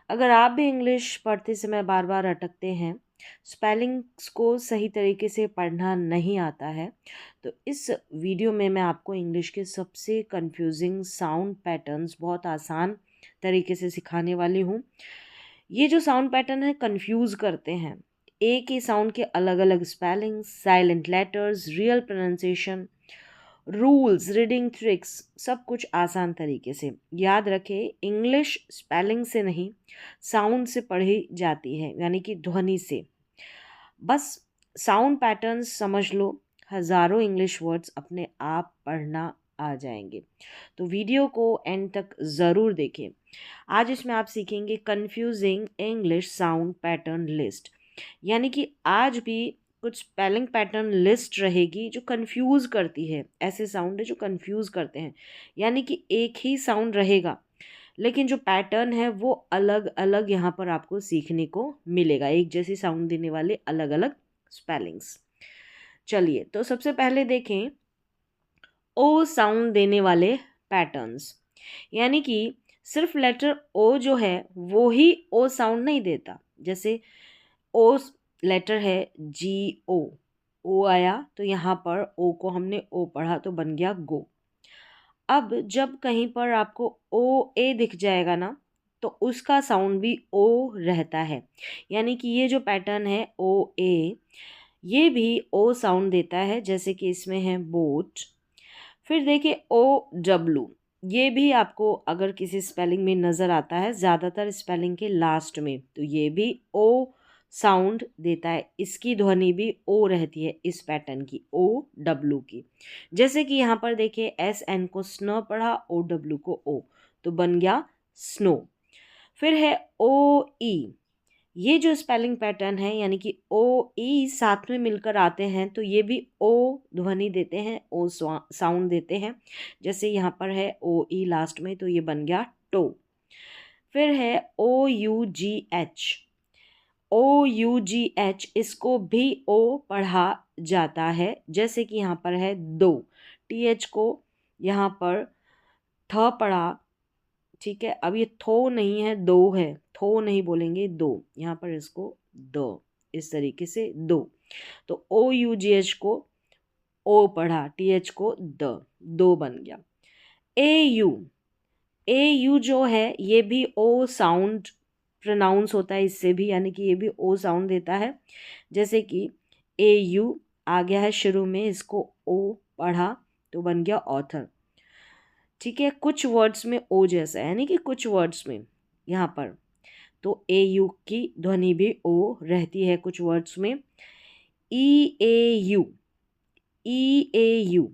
अगर आप भी इंग्लिश पढ़ते समय बार बार अटकते हैं, स्पेलिंग्स को सही तरीके से पढ़ना नहीं आता है, तो इस वीडियो में मैं आपको इंग्लिश के सबसे कंफ्यूजिंग साउंड पैटर्न्स बहुत आसान तरीके से सिखाने वाली हूँ। ये जो साउंड पैटर्न है कंफ्यूज करते हैं। एक ही साउंड के अलग अलग spellings, silent letters, real pronunciation, rules, reading tricks, सब कुछ आसान तरीके से। याद रखें, इंग्लिश स्पेलिंग से नहीं, साउंड से पढ़ी जाती है, यानी कि ध्वनि से। बस साउंड पैटर्न्स समझ लो, हजारों इंग्लिश वर्ड्स अपने आप पढ़ना आ जाएंगे। तो वीडियो को एंड तक ज़रूर देखें। आज इसमें आप सीखेंगे confusing English sound pattern list, यानी कि आज भी कुछ स्पेलिंग पैटर्न लिस्ट रहेगी जो कंफ्यूज करती है। ऐसे साउंड है जो कंफ्यूज करते हैं, यानी कि एक ही साउंड रहेगा लेकिन जो पैटर्न है वो अलग अलग यहाँ पर आपको सीखने को मिलेगा। एक जैसी साउंड देने वाले अलग अलग स्पेलिंग्स। चलिए, तो सबसे पहले देखें ओ साउंड देने वाले पैटर्न्स, यानी कि सिर्फ लेटर ओ जो है वो ही ओ साउंड नहीं देता। जैसे ओ लेटर है, जी ओ आया तो यहाँ पर ओ को हमने ओ पढ़ा तो बन गया गो। अब जब कहीं पर आपको ओ ए दिख जाएगा ना, तो उसका साउंड भी ओ रहता है, यानी कि ये जो पैटर्न है ओ ए, ये भी ओ साउंड देता है। जैसे कि इसमें है बोट। फिर देखिए ओ डब्लू, ये भी आपको अगर किसी स्पेलिंग में नज़र आता है, ज़्यादातर स्पेलिंग के लास्ट में, तो ये भी ओ साउंड देता है। इसकी ध्वनि भी ओ रहती है, इस पैटर्न की, ओ डब्लू की। जैसे कि यहाँ पर देखिए एस एन को स्नो पढ़ा, ओ डब्लू को ओ, तो बन गया स्नो। फिर है ओ ई, ये जो स्पेलिंग पैटर्न है, यानी कि ओ ई साथ में मिलकर आते हैं तो ये भी ओ ध्वनि देते हैं, ओ साउंड देते हैं। जैसे यहाँ पर है ओ ई लास्ट में, तो ये बन गया टो। फिर है O U G H, O U G H, इसको भी ओ पढ़ा जाता है। जैसे कि यहाँ पर है दो, टी एच को यहाँ पर थ पढ़ा, ठीक है। अब ये थो नहीं है, दो है, थो नहीं बोलेंगे, दो, यहाँ पर इसको द, इस तरीके से दो। तो ओ यू जी एच को ओ पढ़ा, टी एच को द, दो बन गया। ए यू जो है ये भी ओ साउंड प्रोनाउंस होता है इससे भी, यानी कि ये भी ओ साउंड देता है। जैसे कि ए यू आ गया है शुरू में, इसको ओ पढ़ा तो बन गया ऑथर, ठीक है। कुछ वर्ड्स में ओ जैसा है, यानी कि कुछ वर्ड्स में यहाँ पर, तो ए यू की ध्वनि भी ओ रहती है कुछ वर्ड्स में। ई ए यू, ई ए यू,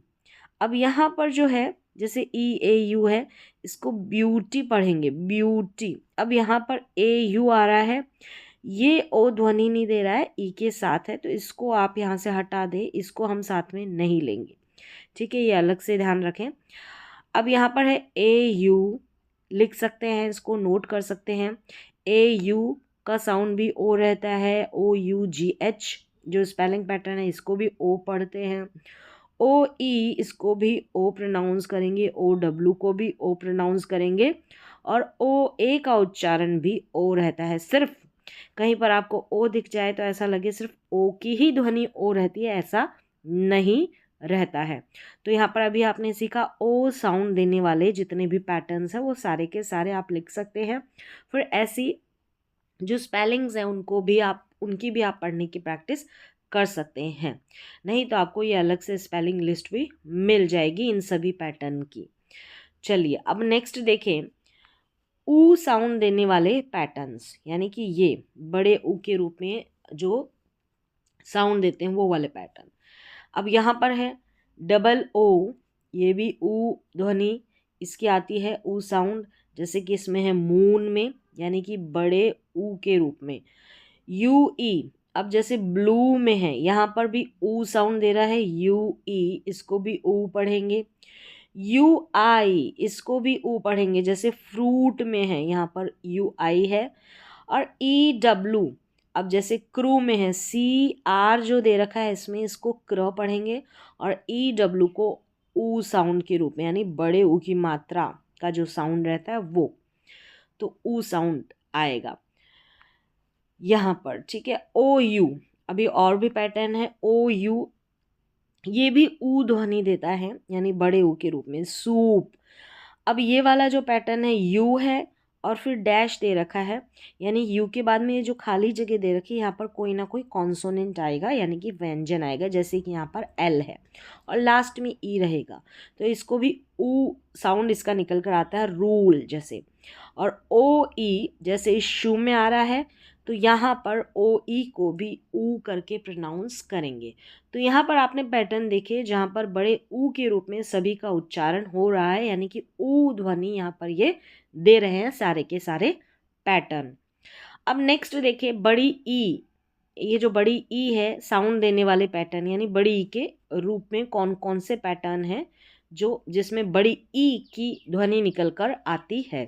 अब यहाँ पर जो है जैसे ई ए यू है, इसको ब्यूटी पढ़ेंगे, ब्यूटी। अब यहाँ पर ए यू आ रहा है, ये ओ ध्वनि नहीं दे रहा है, ई के साथ है, तो इसको आप यहाँ से हटा दें, इसको हम साथ में नहीं लेंगे, ठीक है। ये अलग से ध्यान रखें। अब यहाँ पर है ए यू, लिख सकते हैं, इसको नोट कर सकते हैं। ए यू का साउंड भी ओ रहता है, ओ यू जी एच जो स्पेलिंग पैटर्न है इसको भी ओ पढ़ते हैं। ओ ई, इसको भी ओ प्रोनाउंस करेंगे, ओ डब्लू को भी ओ प्रोनाउंस करेंगे, और ओ ए का उच्चारण भी ओ रहता है। सिर्फ कहीं पर आपको ओ दिख जाए तो ऐसा लगे सिर्फ ओ की ही ध्वनि ओ रहती है, ऐसा नहीं रहता है। तो यहाँ पर अभी आपने सीखा ओ साउंड देने वाले जितने भी पैटर्न्स हैं वो सारे के सारे आप लिख सकते हैं। फिर ऐसी जो स्पेलिंग्स हैं उनकी भी आप पढ़ने की प्रैक्टिस कर सकते हैं। नहीं तो आपको ये अलग से स्पेलिंग लिस्ट भी मिल जाएगी इन सभी पैटर्न की। चलिए, अब नेक्स्ट देखें ऊ साउंड देने वाले पैटर्न्स, यानी कि ये बड़े ऊ के रूप में जो साउंड देते हैं वो वाले पैटर्न। अब यहाँ पर है डबल ओ, ये भी ऊ ध्वनि इसकी आती है, ऊ साउंड। जैसे कि इसमें है मून में, यानी कि बड़े ऊ के रूप में। यू ई, अब जैसे ब्लू में है, यहाँ पर भी ऊ साउंड दे रहा है, यू ई, इसको भी ऊ पढ़ेंगे। यू आई, इसको भी ऊ पढ़ेंगे। जैसे फ्रूट में है, यहाँ पर यू आई है। और ई डब्लू, अब जैसे क्रू में है, सी आर जो दे रखा है इसमें, इसको क्र पढ़ेंगे, और ई डब्लू को ऊ साउंड के रूप में, यानी बड़े ऊ की मात्रा का जो साउंड रहता है वो, तो ऊ साउंड आएगा यहाँ पर, ठीक है। ओ यू, अभी और भी पैटर्न है ओ यू, ये भी ऊ ध्वनि देता है यानी बड़े ऊ के रूप में, सूप। अब ये वाला जो पैटर्न है यू है और फिर डैश दे रखा है, यानी यू के बाद में ये जो खाली जगह दे रखी है यहाँ पर कोई ना कोई कॉन्सोनेंट आएगा यानी कि व्यंजन आएगा, जैसे कि यहाँ पर एल है और लास्ट में ई रहेगा, तो इसको भी ऊ साउंड इसका निकल कर आता है, रूल जैसे। और ओ ई जैसे इस शू में आ रहा है, तो यहाँ पर ओ ई को भी ऊ करके प्रोनाउंस करेंगे। तो यहाँ पर आपने पैटर्न देखे जहाँ पर बड़े ऊ के रूप में सभी का उच्चारण हो रहा है, यानी कि ऊ ध्वनि यहाँ पर ये दे रहे हैं सारे के सारे पैटर्न। अब नेक्स्ट देखिए बड़ी ई, ये जो बड़ी ई है साउंड देने वाले पैटर्न, यानी बड़ी ई के रूप में कौन कौन से पैटर्न हैं जो जिसमें बड़ी ई की ध्वनि निकल कर आती है।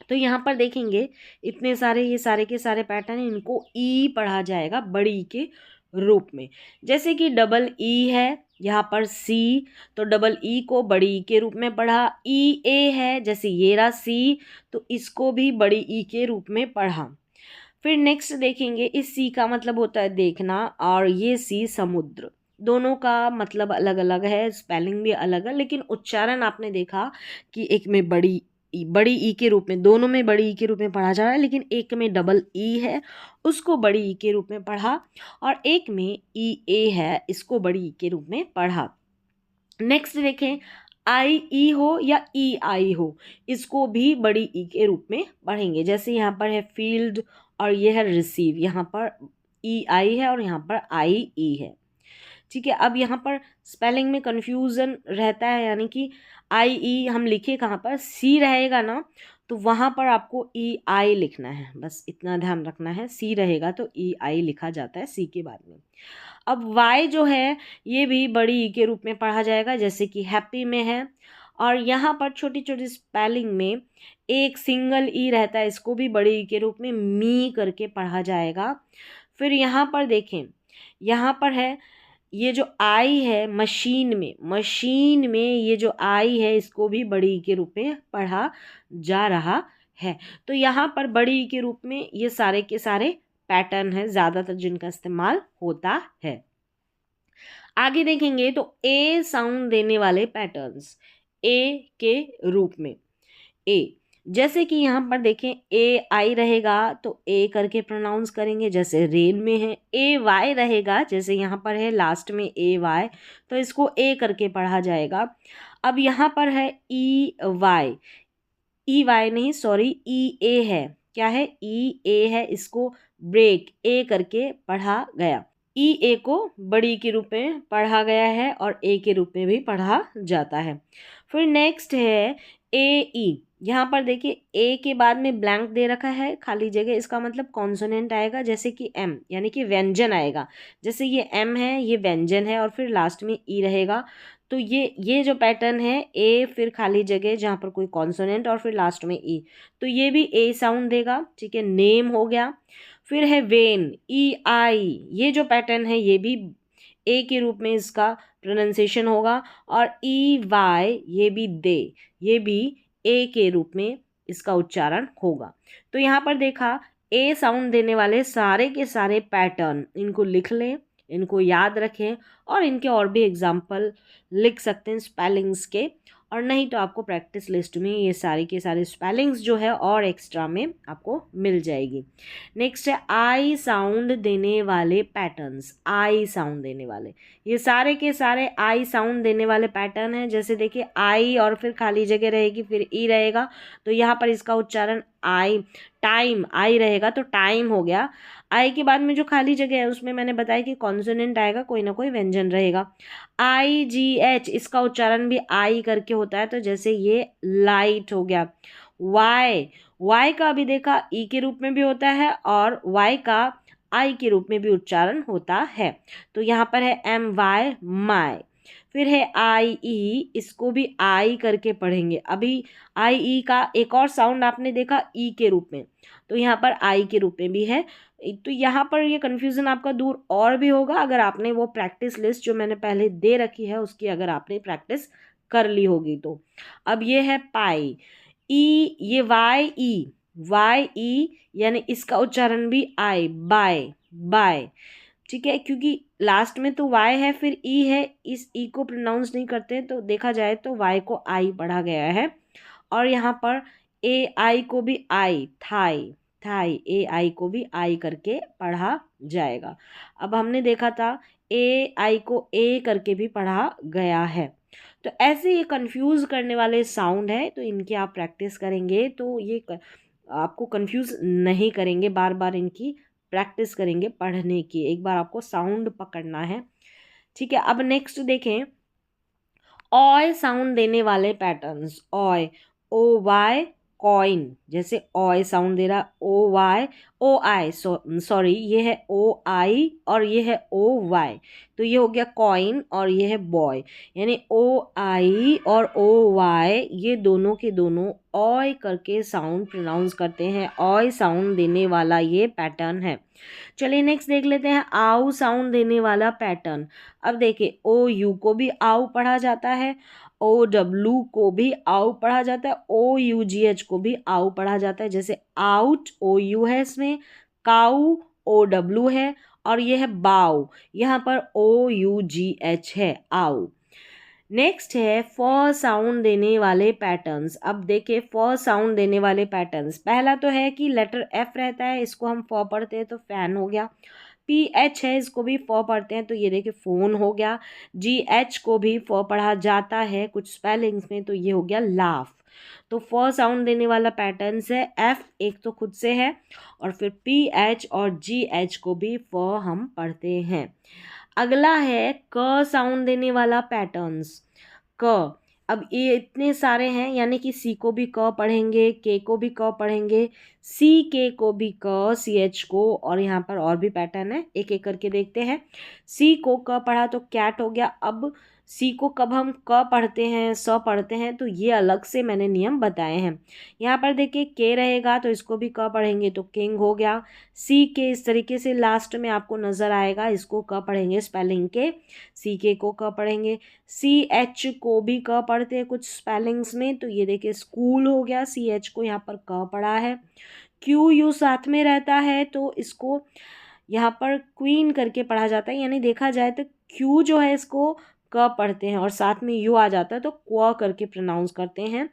तो यहाँ पर देखेंगे इतने सारे ये सारे के सारे पैटर्न, इनको ई पढ़ा जाएगा बड़ी ई के रूप में। जैसे कि डबल ई है यहाँ पर सी, तो डबल ई को बड़ी ई के रूप में पढ़ा। ई ए है जैसे ये रहा सी, तो इसको भी बड़ी ई के रूप में पढ़ा। फिर नेक्स्ट देखेंगे इस सी का मतलब होता है देखना, और ये सी समुद्र, दोनों का मतलब अलग अलग है, स्पेलिंग भी अलग है, लेकिन उच्चारण आपने देखा कि एक में बड़ी ई के रूप में, दोनों में बड़ी ई के रूप में पढ़ा जा रहा है, लेकिन एक में डबल ई है उसको बड़ी ई के रूप में पढ़ा, और एक में ई ए है इसको बड़ी ई के रूप में पढ़ा। नेक्स्ट देखें आई ई हो या ई आई हो, इसको भी बड़ी ई के रूप में पढ़ेंगे। जैसे यहाँ पर है फील्ड और ये है रिसीव, यहाँ पर ई आई है और यहाँ पर आई ई है, ठीक है। अब यहाँ पर स्पेलिंग में कन्फ्यूज़न रहता है, यानी कि आई ई हम लिखे कहाँ पर, सी रहेगा ना तो वहाँ पर आपको ई आई लिखना है, बस इतना ध्यान रखना है, सी रहेगा तो ई आई लिखा जाता है सी के बाद में। अब वाई जो है ये भी बड़ी ई के रूप में पढ़ा जाएगा, जैसे कि हैप्पी में है, और यहाँ पर छोटी छोटी स्पेलिंग में एक सिंगल ई रहता है, इसको भी बड़ी ई के रूप में मी करके पढ़ा जाएगा। फिर यहाँ पर देखें, यहाँ पर है ये जो आई है मशीन में ये जो आई है इसको भी बड़ी के रूप में पढ़ा जा रहा है। तो यहाँ पर बड़ी के रूप में ये सारे के सारे पैटर्न है ज़्यादातर जिनका इस्तेमाल होता है। आगे देखेंगे तो ए साउंड देने वाले पैटर्न्स, ए के रूप में ए, जैसे कि यहाँ पर देखें ए आई रहेगा तो ए करके प्रोनाउंस करेंगे, जैसे रेल में है। ए वाई रहेगा जैसे यहाँ पर है लास्ट में ए वाई, तो इसको ए करके पढ़ा जाएगा। अब यहाँ पर है ई वाई नहीं सॉरी ई ए है, क्या है ई ए है, इसको ब्रेक ए करके पढ़ा गया। ई ए को बड़ी के रूप में पढ़ा गया है और ए के रूप में भी पढ़ा जाता है। फिर नेक्स्ट है ए ई, यहाँ पर देखिए ए के बाद में ब्लैंक दे रखा है खाली जगह, इसका मतलब कॉन्सोनेंट आएगा, जैसे कि एम यानी कि व्यंजन आएगा, जैसे ये एम है ये व्यंजन है और फिर लास्ट में ई रहेगा। तो ये जो पैटर्न है ए फिर खाली जगह जहाँ पर कोई कॉन्सोनेंट और फिर लास्ट में ई, तो ये भी ए साउंड देगा, ठीक है। नेम हो गया। फिर है वेन ई आई, ये जो पैटर्न है ये भी ए के रूप में इसका प्रोनाउंसिएशन होगा, और ई वाई ये भी दे, ये भी ए के रूप में इसका उच्चारण होगा। तो यहाँ पर देखा ए साउंड देने वाले सारे के सारे पैटर्न, इनको लिख लें, इनको याद रखें, और इनके और भी एग्जाम्पल लिख सकते हैं स्पेलिंग्स के, और नहीं तो आपको प्रैक्टिस लिस्ट में ये सारे के सारे स्पेलिंग्स जो है और एक्स्ट्रा में आपको मिल जाएगी। नेक्स्ट है आई साउंड देने वाले पैटर्न्स, आई साउंड देने वाले, ये सारे के सारे आई साउंड देने वाले पैटर्न हैं। जैसे देखिए आई और फिर खाली जगह रहेगी फिर ई रहेगा, तो यहाँ पर इसका उच्चारण आई, टाइम आई रहेगा तो टाइम हो गया। आई के बाद में जो खाली जगह है उसमें मैंने बताया कि कॉन्सोनेंट आएगा, कोई ना कोई व्यंजन रहेगा। आई जी एच, इसका उच्चारण भी आई करके होता है, तो जैसे ये लाइट हो गया। वाई का भी देखा ई के रूप में भी होता है और वाई का आई के रूप में भी उच्चारण होता है, तो यहाँ पर है एम वाई माई। फिर है आई ई, इसको भी आई करके पढ़ेंगे। अभी आई ई का एक और साउंड आपने देखा ई के रूप में, तो यहाँ पर आई के रूप में भी है। तो यहाँ पर ये कन्फ्यूज़न आपका दूर और भी होगा अगर आपने वो प्रैक्टिस लिस्ट जो मैंने पहले दे रखी है उसकी अगर आपने प्रैक्टिस कर ली होगी तो। अब ये है पाई ई, ये वाई ई, वाई ई, यानी इसका उच्चारण भी आई, बाय, बाय। ठीक है, क्योंकि लास्ट में तो वाई है फिर ई है, इस ई को प्रोनाउंस नहीं करते, तो देखा जाए तो वाई को आई पढ़ा गया है। और यहाँ पर ए आई को भी आई, थाई, थाई, ए आई को भी आई करके पढ़ा जाएगा। अब हमने देखा था ए आई को ए करके भी पढ़ा गया है। तो ऐसे ये कंफ्यूज करने वाले साउंड है, तो इनकी आप प्रैक्टिस करेंगे तो ये आपको कंफ्यूज नहीं करेंगे, बार बार इनकी प्रैक्टिस करेंगे पढ़ने की, एक बार आपको साउंड पकड़ना है। ठीक है, अब नेक्स्ट देखें ऑय साउंड देने वाले patterns. Oy, O Y, coin, जैसे ऑय साउंड दे रहा, ओ वाई, ओ आई, सॉरी ये है ओ आई और ये है ओ वाई, तो ये हो गया कॉइन और ये है बॉय, यानी ओ आई और ओ वाई ये दोनों के दोनों ऑय करके साउंड प्रोनाउंस करते हैं। ऑय साउंड देने वाला ये पैटर्न है। चलिए नेक्स्ट देख लेते हैं आउ साउंड देने वाला पैटर्न। अब देखिए ओ यू को भी आउ पढ़ा जाता है, ओ डब्ल्यू को भी आउ पढ़ा जाता है, ओ यू जी एच को भी आउ पढ़ा जाता है। जैसे आउट, ओ यू है इसमें, काउ, ओ डब्ल्यू है, और ये है बाउ, यहाँ पर ओ यू जी एच है, आउ। नेक्स्ट है फॉ साउंड देने वाले पैटर्न्स। अब देखिए फॉ साउंड देने वाले पैटर्न्स, पहला तो है कि लेटर एफ रहता है, इसको हम फॉ पढ़ते हैं तो फैन हो गया। पी एच है, इसको भी फॉ पढ़ते हैं तो ये देखिए फोन हो गया। जी एच को भी फॉ पढ़ा जाता है कुछ स्पेलिंग्स में, तो ये हो गया लाफ। तो फॉ साउंड देने वाला पैटर्न्स है एफ, एक तो खुद से है, और फिर पी एच और जी एच को भी फॉ हम पढ़ते हैं। अगला है क साउंड देने वाला पैटर्न्स। क, अब ये इतने सारे हैं, यानी कि सी को भी क पढ़ेंगे, के को भी क पढ़ेंगे, सी के को भी क, सी एच को, और यहाँ पर और भी पैटर्न है, एक एक करके देखते हैं। सी को क पढ़ा तो कैट हो गया। अब सी को कब हम क पढ़ते हैं, स पढ़ते हैं, तो ये अलग से मैंने नियम बताए हैं। यहाँ पर देखिए के रहेगा तो इसको भी क पढ़ेंगे तो किंग हो गया। सी के इस तरीके से लास्ट में आपको नज़र आएगा, इसको क पढ़ेंगे स्पेलिंग के, सी के को क पढ़ेंगे। सी एच को भी क पढ़ते हैं कुछ स्पेलिंग्स में, तो ये देखिए स्कूल हो गया, सी एच को यहाँ पर क पढ़ा है। क्यू यू साथ में रहता है तो इसको यहाँ पर क्वीन करके पढ़ा जाता है, यानी देखा जाए तो क्यू जो है इसको क पढ़ते हैं और साथ में यू आ जाता है तो क्व करके प्रोनाउंस करते हैं।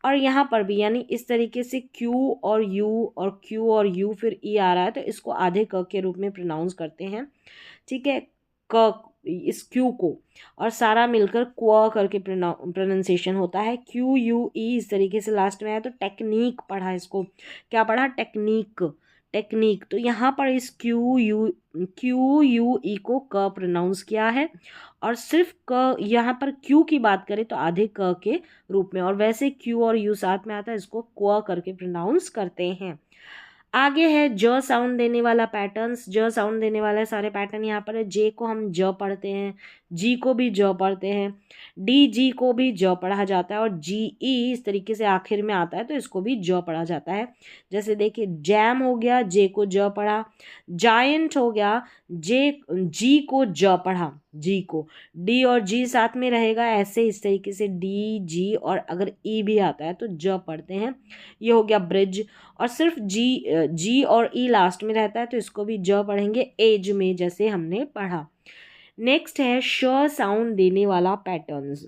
और यहाँ पर भी यानी इस तरीके से क्यू और यू फिर ई आ रहा है तो इसको आधे क के रूप में प्रोनाउंस करते हैं। ठीक है, क इस क्यू को, और सारा मिलकर क्व करके प्रोनाउंसिएशन होता है। क्यू यू ई इस तरीके से लास्ट में आया तो टेक्निक पढ़ा, इसको क्या पढ़ा, टेक्निक, टेक्निक। तो यहाँ पर इस क्यू यू ई को क प्रोनाउंस किया है, और सिर्फ क, यहाँ पर क्यू की बात करें तो आधे क के रूप में, और वैसे क्यू और यू साथ में आता है इसको क्व करके प्रोनाउंस करते हैं। आगे है ज साउंड देने वाला पैटर्न्स। ज साउंड देने वाले सारे पैटर्न यहाँ पर है। जे को हम ज पढ़ते हैं, जी को भी ज पढ़ते हैं, डी जी को भी ज पढ़ा जाता है, और जी ई इस तरीके से आखिर में आता है तो इसको भी ज पढ़ा जाता है। जैसे देखिए जैम हो गया, जे को ज पढ़ा। जायंट हो गया, जी को ज पढ़ा, जी को। डी और जी साथ में रहेगा ऐसे, इस तरीके से डी जी, और अगर ई भी आता है तो ज पढ़ते हैं। ये हो गया ब्रिज, और सिर्फ जी और ई लास्ट में रहता है तो इसको भी ज पढ़ेंगे, एज में, जैसे हमने पढ़ा। नेक्स्ट है श साउंड देने वाला पैटर्न्स।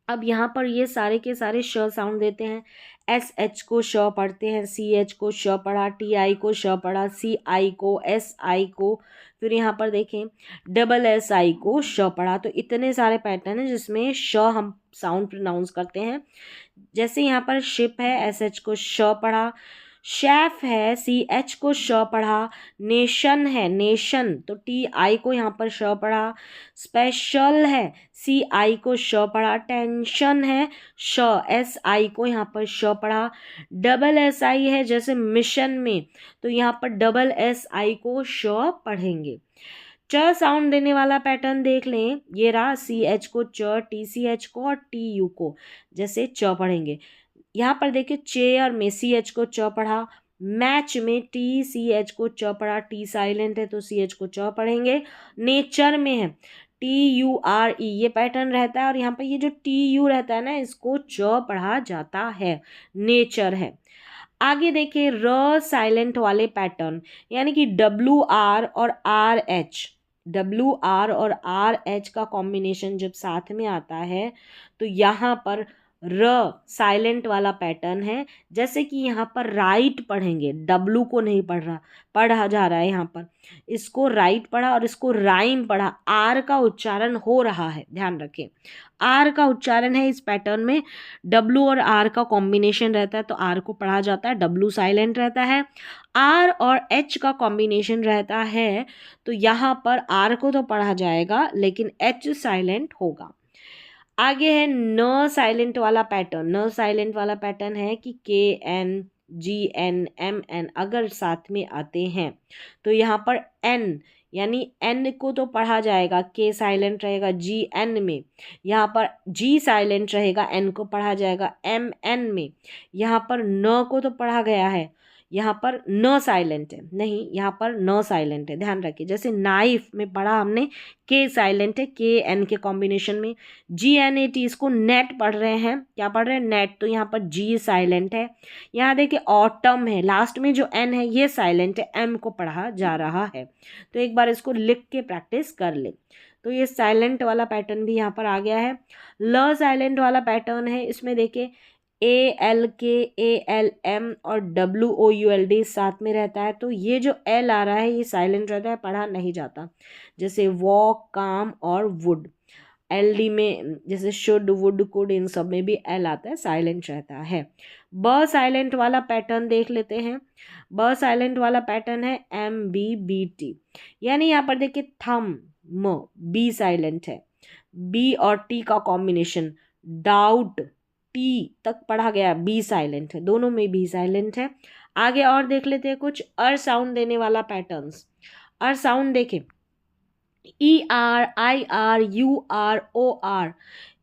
अब यहाँ पर ये सारे के सारे श साउंड देते हैं। एस एच को श पढ़ते हैं, सी एच को श पढ़ा, टी आई को श पढ़ा, सी आई को, एस आई को, फिर यहाँ पर देखें डबल एस आई को श पढ़ा। तो इतने सारे पैटर्न हैं जिसमें श हम साउंड प्रोनाउंस करते हैं। जैसे यहाँ पर शिप है, एस एच को श पढ़ा। शेफ है, सी एच को श पढ़ा। नेशन है, नेशन, तो टी आई को यहाँ पर श पढ़ा। स्पेशल है, सी आई को श पढ़ा। टेंशन है, श, एस आई को यहाँ पर श पढ़ा। डबल एस आई है जैसे मिशन में, तो यहाँ पर डबल एस आई को श पढ़ेंगे। च साउंड देने वाला पैटर्न देख लें, ये रहा, सी एच को च, टी सी एच को और टी यू को, जैसे च पढ़ेंगे। यहाँ पर देखिए चेयर में सी एच को च पढ़ा, मैच में टी सी एच को च पढ़ा, टी साइलेंट है तो सी एच को च पढ़ेंगे। नेचर में है टी यू आर ई, ये पैटर्न रहता है, और यहाँ पर ये जो टी यू रहता है ना, इसको च पढ़ा जाता है, नेचर है। आगे देखिए र साइलेंट वाले पैटर्न, यानी कि डब्ल्यू आर और आर एच, डब्ल्यू आर और आर एच का कॉम्बिनेशन जब साथ में आता है तो यहाँ पर र साइलेंट वाला पैटर्न है। जैसे कि यहाँ पर राइट पढ़ेंगे, डब्लू को नहीं पढ़ा जा रहा है, यहाँ पर इसको राइट पढ़ा और इसको राइम पढ़ा, आर का उच्चारण हो रहा है, ध्यान रखें आर का उच्चारण है इस पैटर्न में। डब्लू और आर का कॉम्बिनेशन रहता है तो आर को पढ़ा जाता है, डब्लू साइलेंट रहता है। आर और एच का कॉम्बिनेशन रहता है तो यहाँ पर आर को तो पढ़ा जाएगा लेकिन एच साइलेंट होगा। आगे है न साइलेंट वाला पैटर्न। न साइलेंट वाला पैटर्न है कि K N G N M N अगर साथ में आते हैं तो यहाँ पर एन, यानी एन को तो पढ़ा जाएगा, के साइलेंट रहेगा जी एन में, यहाँ पर जी साइलेंट रहेगा, एन को पढ़ा जाएगा एम एन में। यहाँ पर न को तो पढ़ा गया है, यहाँ पर न साइलेंट है, नहीं यहाँ पर न साइलेंट है, ध्यान रखिए। जैसे नाइफ में पढ़ा हमने के साइलेंट है, के एन के कॉम्बिनेशन में। जी एन ए टी, इसको नेट पढ़ रहे हैं, क्या पढ़ रहे हैं नेट, तो यहाँ पर जी साइलेंट है। यहाँ देखिए ऑटम है, लास्ट में जो एन है ये साइलेंट है, एम को पढ़ा जा रहा है। तो एक बार इसको लिख के प्रैक्टिस कर ले। तो ये साइलेंट वाला पैटर्न भी यहाँ पर आ गया है। ल साइलेंट वाला पैटर्न है, इसमें देखिए A L K, A L M और W O U L D साथ में रहता है तो ये जो एल आ रहा है ये साइलेंट रहता है, पढ़ा नहीं जाता। जैसे वॉक, काम और वुड, एल डी में जैसे शुड, वुड, कुड, इन सब में भी एल आता है, साइलेंट रहता है। ब साइलेंट वाला पैटर्न देख लेते हैं। ब साइलेंट वाला पैटर्न है एम बी बी टी, यानी यहाँ पर देखिए थम म, बी साइलेंट है, बी और टी का कॉम्बिनेशन, डाउट टी तक पढ़ा गया, बी साइलेंट है, दोनों में बी साइलेंट है। आगे और देख लेते हैं कुछ अर साउंड देने वाला पैटर्न्स। अर साउंड देखें, E R, I R, U R, O R,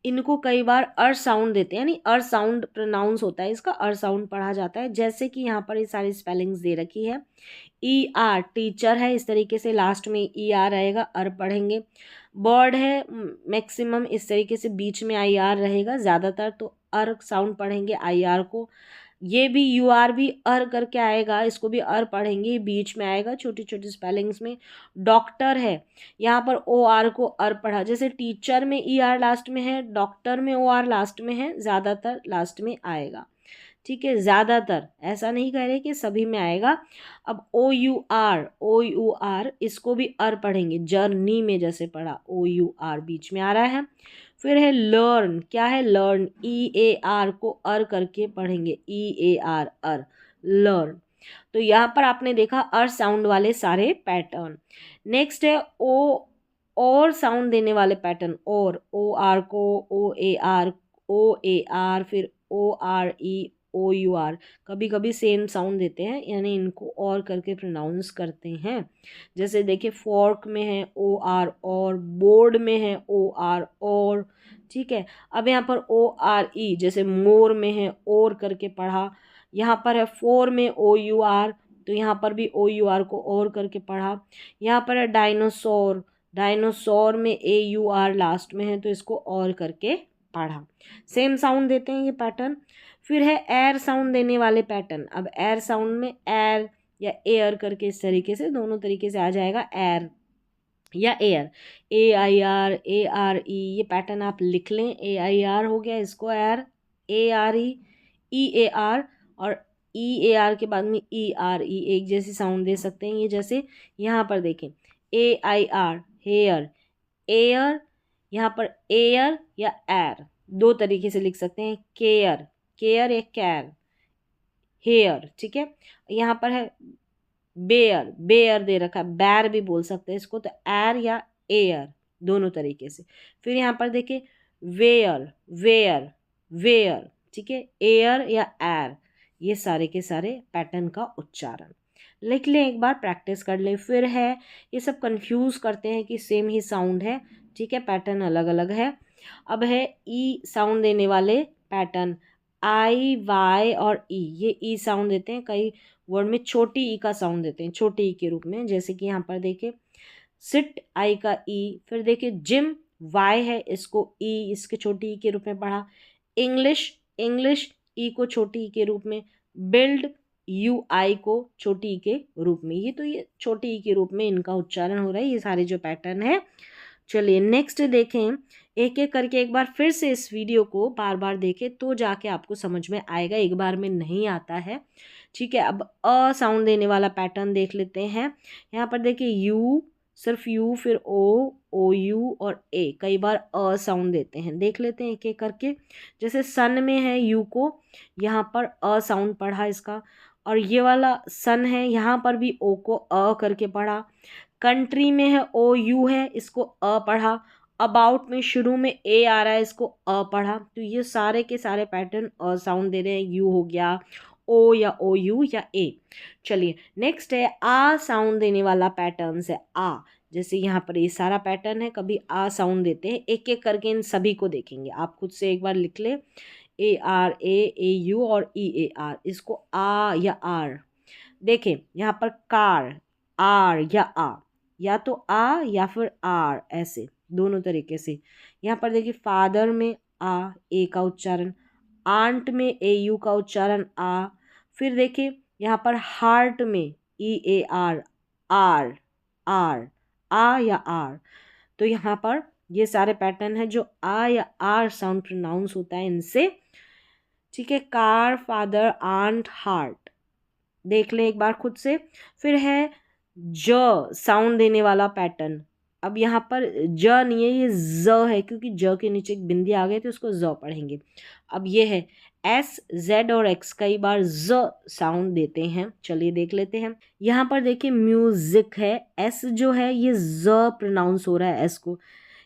इनको कई बार अर साउंड देते हैं, यानी अर साउंड प्रोनाउंस होता है, इसका अर साउंड पढ़ा जाता है। जैसे कि यहाँ पर ये सारी स्पेलिंग्स दे रखी है। ई आर टीचर है, इस तरीके से लास्ट में ई आर रहेगा, अर पढ़ेंगे। बर्ड है, मैक्सिमम इस तरीके से बीच में आई आर रहेगा, ज़्यादातर तो अर साउंड पढ़ेंगे आई आर को। ये भी यू आर भी अर करके आएगा, इसको भी अर पढ़ेंगे, बीच में आएगा छोटी छोटी स्पेलिंग्स में। डॉक्टर है, यहाँ पर ओ आर को अर पढ़ा, जैसे टीचर में ई आर लास्ट में है, डॉक्टर में ओ आर लास्ट में है, ज़्यादातर लास्ट में आएगा, ठीक है, ज़्यादातर, ऐसा नहीं कह रहे कि सभी में आएगा। अब O U R, O U R इसको भी अर पढ़ेंगे, जर्नी में जैसे पढ़ा ओ यू आर बीच में आ रहा है। फिर है लर्न, क्या है लर्न, ई ए आर को अर करके पढ़ेंगे, ई ए आर अर, लर्न। तो यहाँ पर आपने देखा अर साउंड वाले सारे पैटर्न। नेक्स्ट है और साउंड देने वाले पैटर्न, और ओ आर को ओ ए आर, फिर O R E, O U R, कभी कभी सेम साउंड देते हैं, यानी इनको और करके प्रोनाउंस करते हैं। जैसे देखिए फॉर्क में है ओ आर और, बोर्ड में है ओ आर और, ठीक है। अब यहाँ पर ओ आर ई, जैसे मोर में है और करके पढ़ा, यहाँ पर है फोर में ओ यू आर, तो यहाँ पर भी ओ यू आर को और करके पढ़ा। यहाँ पर है डायनासोर, डायनासोर में ए यू आर लास्ट में है तो इसको और करके पढ़ा। सेम साउंड देते हैं ये पैटर्न। फिर है एयर साउंड देने वाले पैटर्न। अब एयर साउंड में एयर या एयर करके इस तरीके से दोनों तरीके से आ जाएगा, एयर या air, A I R, A R E, ये पैटर्न आप लिख लें। ए आई आर हो गया, इसको air, A R E A R, और ई ए आर के बाद में ई आर ई, एक जैसी साउंड दे सकते हैं। ये जैसे यहाँ पर देखें ए आई आर, हेयर, एयर, यहाँ पर एयर या एयर, दो तरीके से लिख सकते हैं, केयर, केयर या कैर, हेयर, ठीक है। यहाँ पर है बेयर, बेयर दे रखा है, बैर भी बोल सकते हैं इसको, तो एयर या एयर दोनों तरीके से। फिर यहाँ पर देखिए वेयर, वेयर, वेयर, ठीक है, एयर या एयर, ये सारे के सारे पैटर्न का उच्चारण लिख लें, एक बार प्रैक्टिस कर लें। फिर है ये सब कंफ्यूज करते हैं कि सेम ही साउंड है, ठीक है, पैटर्न अलग अलग है। अब है ई साउंड देने वाले पैटर्न, आई, वाई और ई, ये ई साउंड देते हैं, कई वर्ड में छोटी ई का साउंड देते हैं, छोटे ई के रूप में। जैसे कि यहाँ पर देखिए सिट, आई का ई, फिर देखिए जिम, वाई है, इसको ई, इसके छोटी ई के रूप में पढ़ा। इंग्लिश, इंग्लिश ई को छोटी ई के रूप में। बिल्ड, यू आई को छोटी ई के रूप में, ये छोटी ई के रूप में इनका उच्चारण हो रहा है, ये सारे जो पैटर्न है। चलिए नेक्स्ट देखें, एक एक करके एक बार फिर से इस वीडियो को बार बार देखें तो जाके आपको समझ में आएगा, एक बार में नहीं आता है। ठीक है, अब अ साउंड देने वाला पैटर्न देख लेते हैं। यहाँ पर देखिए यू, सिर्फ यू, फिर ओ यू और ए, कई बार अ साउंड देते हैं। देख लेते हैं एक एक करके। जैसे सन में है यू को, यहाँ पर अ साउंड पढ़ा इसका, और ये वाला सन है, यहाँ पर भी ओ को अ करके पढ़ा। कंट्री में है ओ यू है, इसको अ पढ़ा। अबाउट में शुरू में ए आ रहा है, इसको अ पढ़ा। तो ये सारे के सारे पैटर्न अ साउंड दे रहे हैं, यू हो गया, ओ या ओ यू या ए। चलिए नेक्स्ट है आ साउंड देने वाला पैटर्न है आ। जैसे यहाँ पर ये सारा पैटर्न है, कभी आ साउंड देते हैं, एक एक करके इन सभी को देखेंगे। आप खुद से एक बार लिख ले, ए आर ए यू और ई ए आर, इसको आ या आर। देखें यहाँ पर कार, आर या तो आ या फिर आर, ऐसे दोनों तरीके से। यहाँ पर देखिए फादर में आ, ए का उच्चारण, आंट में ए यू का उच्चारण आ। फिर देखिए यहाँ पर हार्ट में ई ए आर, आर आर, आ या आर। तो यहाँ पर ये सारे पैटर्न है जो आ या आर साउंड प्रोनाउंस होता है इनसे। ठीक है, कार, फादर, आंट, हार्ट, देख लें एक बार खुद से। फिर है ज साउंड देने वाला पैटर्न। अब यहाँ पर ज नहीं है, ये ज है, क्योंकि ज के नीचे एक बिंदी आ गई तो उसको ज पढ़ेंगे। अब ये है एस, जेड और एक्स, कई बार ज साउंड देते हैं। चलिए देख लेते हैं। यहाँ पर देखिए म्यूजिक है, एस जो है ये ज प्रोनाउंस हो रहा है एस को।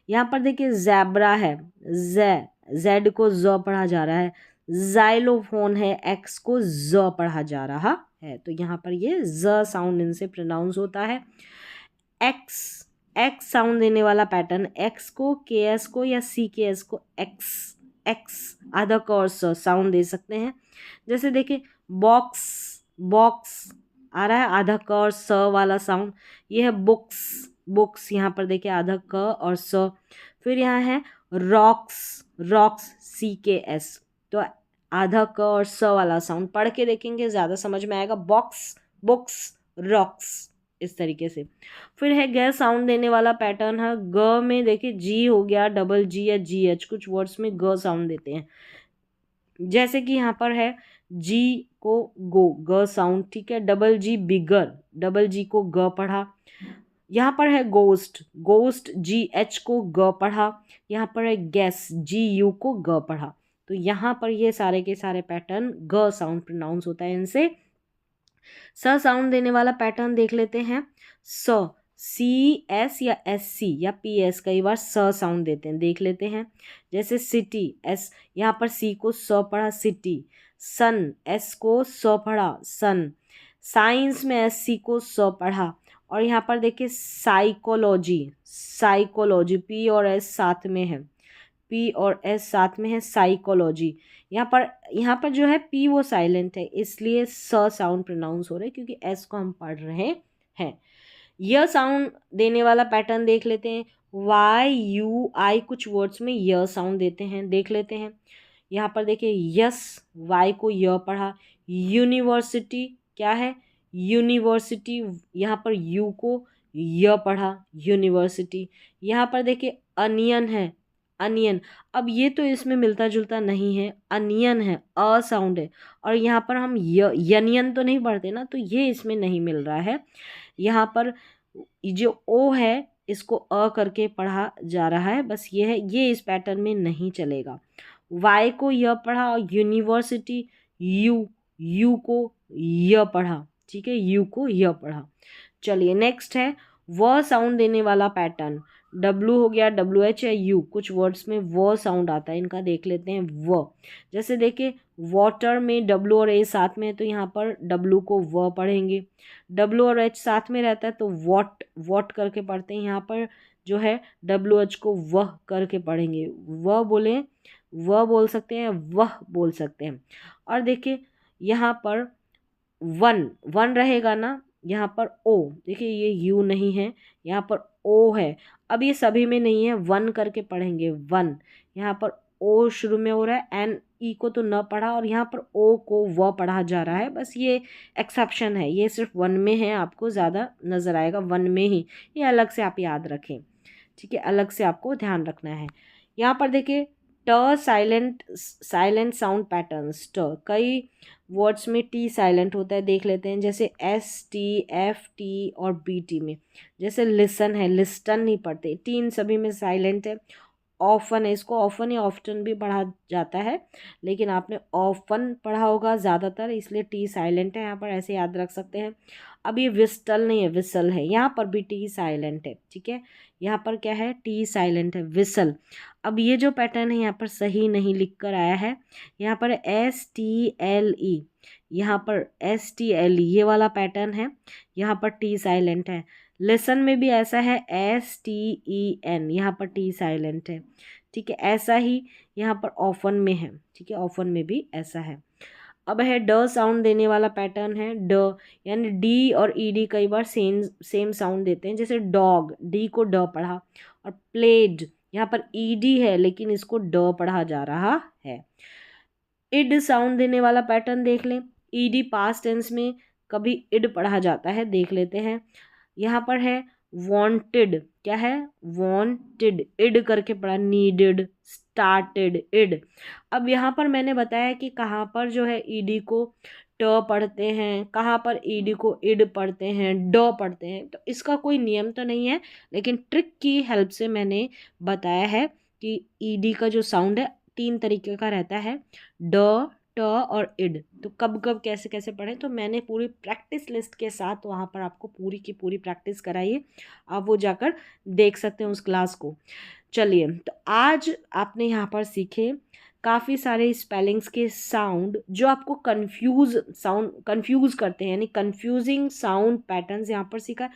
यहाँ पर देखिए जैबरा है, जेड को ज पढ़ा जा रहा है। जाइलोफोन है, एक्स को ज पढ़ा जा रहा है। तो यहाँ पर ये ज साउंड इनसे प्रोनाउंस होता है। एक्स साउंड देने वाला पैटर्न, एक्स को, के एस को या सी के एस को एक्स आधा क और स साउंड दे सकते हैं। जैसे देखिए बॉक्स आ रहा है आधा क और स वाला साउंड। ये है बुक्स, यहाँ पर देखिए आधा क और स। फिर यहाँ है रॉक्स, सी के एस, तो आधा क और स वाला साउंड। पढ़ के देखेंगे ज़्यादा समझ में आएगा, बुक्स, रॉक्स, इस तरीके से। फिर है ग साउंड देने वाला पैटर्न है। ग में देखिए जी हो गया, डबल जी या जी एच, कुछ वर्ड्स में ग साउंड देते हैं। जैसे कि यहाँ पर है जी को ग साउंड, ठीक है। डबल जी बिगर, डबल जी को ग पढ़ा। यहाँ पर है गोस्ट, जी एच को ग पढ़ा। यहाँ पर है गैस, जी यू को ग पढ़ा। तो यहाँ पर ये सारे के सारे पैटर्न ग साउंड प्रोनाउंस होता है इनसे। स साउंड देने वाला पैटर्न देख लेते हैं। सी एस या एस सी या पी एस, कई बार स साउंड देते हैं, देख लेते हैं। जैसे सिटी, एस, यहाँ पर सी को स पढ़ा, सिटी। सन, एस को स पढ़ा, सन। साइंस में एस सी को स पढ़ा। और यहाँ पर देखिए साइकोलॉजी, पी और एस साथ में है, पी और एस साथ में है, साइकोलॉजी। यहाँ पर जो है पी वो साइलेंट है, इसलिए स साउंड प्रोनाउंस हो रहा है, क्योंकि एस को हम पढ़ रहे हैं। यह साउंड देने वाला पैटर्न देख लेते हैं। वाई यू आई, कुछ वर्ड्स में यह साउंड देते हैं, देख लेते हैं। यहाँ पर देखिए यस, वाई को यह पढ़ा। यूनिवर्सिटी, क्या है, यूनिवर्सिटी, यहाँ पर यू को यह पढ़ा, यूनिवर्सिटी। यहाँ पर देखिए अनियन है, अनियन, अब ये तो इसमें मिलता जुलता नहीं है, अनियन है, अ साउंड है। और यहाँ पर हम यनियन तो नहीं पढ़ते ना, तो ये इसमें नहीं मिल रहा है। यहाँ पर जो ओ है इसको अ करके पढ़ा जा रहा है, बस ये है, ये इस पैटर्न में नहीं चलेगा। वाई को यह पढ़ा और यूनिवर्सिटी, यू को यह पढ़ा, ठीक है, यू को यह पढ़ा। चलिए नेक्स्ट है व साउंड देने वाला पैटर्न। डब्लू हो गया, डब्ल्यू एच या यू, कुछ वर्ड्स में व साउंड आता है, इनका देख लेते हैं। व, जैसे देखिए वाटर में डब्लू और ए साथ में है, तो यहाँ पर डब्लू को व पढ़ेंगे। डब्लू और एच साथ में रहता है तो वॉट करके पढ़ते हैं। यहाँ पर जो है डब्लू एच को वह करके पढ़ेंगे, वह बोल सकते हैं, वह बोल सकते हैं। और देखिए यहाँ पर वन रहेगा ना, यहाँ पर ओ, देखिए ये यू नहीं है, यहाँ पर ओ है। अब ये सभी में नहीं है, वन करके पढ़ेंगे, वन। यहाँ पर ओ शुरू में हो रहा है एंड ई को तो न पढ़ा और यहाँ पर ओ को व पढ़ा जा रहा है, बस ये एक्सेप्शन है, ये सिर्फ वन में है, आपको ज़्यादा नज़र आएगा वन में ही, ये अलग से आप याद रखें, ठीक है, अलग से आपको ध्यान रखना है। यहाँ पर देखिए ट साइलेंट साउंड पैटर्न्स, ट कई वर्ड्स में टी साइलेंट होता है, देख लेते हैं, जैसे एस टी एफ टी और बी टी में, जैसे लिसन है, लिस्टन नहीं पढ़ते, टी इन सभी में साइलेंट है। ऑफन है, इसको ऑफन या ऑफ्टन भी पढ़ा जाता है, लेकिन आपने ऑफन पढ़ा होगा ज़्यादातर, इसलिए टी साइलेंट है यहाँ पर, ऐसे याद रख सकते हैं। अब ये विस्टल नहीं है, विसल है, यहाँ पर भी टी साइलेंट है, ठीक है, यहाँ पर क्या है, टी साइलेंट है, विसल। अब ये जो पैटर्न है यहाँ पर सही नहीं लिख कर आया है, यहाँ पर एस टी एल ई, यहाँ पर एस टी एल ई ये वाला पैटर्न है, यहाँ पर टी साइलेंट है। लेसन में भी ऐसा है, एस टी ई एन, यहाँ पर टी साइलेंट है, ठीक है, ऐसा ही यहाँ पर ऑफन में है, ठीक है, ऑफन में भी ऐसा है। अब है ड साउंड देने वाला पैटर्न है, ड यानी डी और ई डी कई बार सेम साउंड देते हैं, जैसे डॉग, डी को ड पढ़ा, और प्लेड यहाँ पर ई डी है लेकिन इसको ड पढ़ा जा रहा है। इड साउंड देने वाला पैटर्न देख लें, ई डी पास्ट टेंस में कभी इड पढ़ा जाता है, देख लेते हैं। यहाँ पर है वांटेड, क्या है, वांटेड, इड करके पढ़ा, नीडेड, स्टार्टेड, इड। अब यहाँ पर मैंने बताया कि कहाँ पर जो है ईडी को ट पढ़ते हैं, कहाँ पर ईडी को इड पढ़ते हैं, ड पढ़ते हैं, तो इसका कोई नियम तो नहीं है, लेकिन ट्रिक की हेल्प से मैंने बताया है कि ईडी का जो साउंड है 3 तरीके का रहता है, ड, ट और इड। तो कब कब कैसे कैसे पढ़ें, तो मैंने पूरी प्रैक्टिस लिस्ट के साथ वहाँ पर आपको पूरी की पूरी प्रैक्टिस कराई है, आप वो जाकर देख सकते हैं उस क्लास को। चलिए, तो आज आपने यहाँ पर सीखे काफ़ी सारे स्पेलिंग्स के साउंड जो आपको कंफ्यूज करते हैं, यानी कंफ्यूजिंग साउंड पैटर्न्स यहाँ पर सीखा।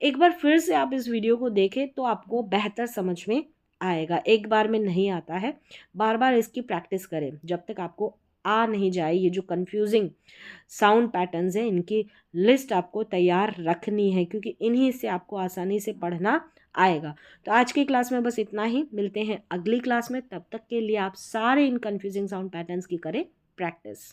एक बार फिर से आप इस वीडियो को देखें तो आपको बेहतर समझ में आएगा, एक बार में नहीं आता है, बार बार इसकी प्रैक्टिस करें जब तक आपको आ नहीं जाए। ये जो कंफ्यूजिंग साउंड पैटर्न्स हैं इनकी लिस्ट आपको तैयार रखनी है, क्योंकि इन्हीं से आपको आसानी से पढ़ना आएगा। तो आज की क्लास में बस इतना ही, मिलते हैं अगली क्लास में, तब तक के लिए आप सारे इन कंफ्यूजिंग साउंड पैटर्न्स की करें प्रैक्टिस।